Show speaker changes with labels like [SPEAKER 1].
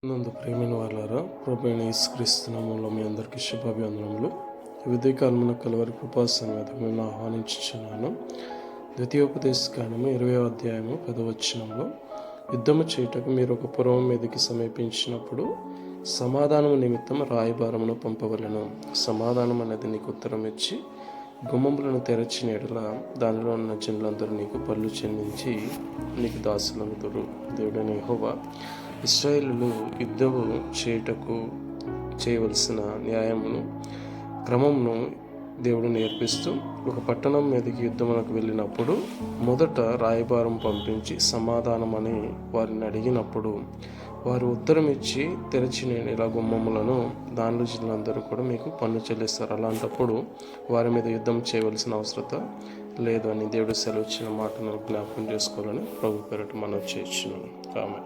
[SPEAKER 1] నందు ప్రేమైన వాళ్ళారా, ప్రభువైన యేసుక్రీస్తు నామములో మీ అందరికీ శుభాభివందనములు. ఉదయకాలమున కలువరి కృపా సన్నిధికి మిమ్మల్ని ఆహ్వానించుచున్నాను. ద్వితీయోపదేశకాండము 20వ అధ్యాయము 10వ వచనంలో, యుద్ధము చేయుటకు మీరు ఒక పురము మీదకి సమీపించినప్పుడు సమాధానము నిమిత్తం రాయబారమును పంపవలెను. సమాధానం అనేది నీకు ఉత్తరం ఇచ్చి గుమ్మములను తెరచిన ఎడల దానిలో ఉన్న జనులందరూ నీకు పళ్ళు చెల్లించి నీకు దాసులగుదురు. దేవుడైన యెహోవా ఇశ్రాయేలులు యుద్ధము చేయుటకు చేయవలసిన న్యాయమును క్రమమును దేవుడు నేర్పిస్తూ, ఒక పట్టణం మీదకి యుద్ధమునకు వెళ్ళినప్పుడు మొదట రాయబారం పంపించి సమాధానం అని వారిని అడిగినప్పుడు వారు ఉత్తరం ఇచ్చి తెరచిన ఇలా గుమ్మములను దానిలో జిల్లందరూ కూడా మీకు పన్ను చెల్లిస్తారు. అలాంటప్పుడు వారి మీద యుద్ధం చేయవలసిన అవసరత లేదు అని దేవుడు సెలవిచ్చిన మాటను జ్ఞాపకం చేసుకోవాలని ప్రభు పేరట మనం చేయించున్నాను. ఆమె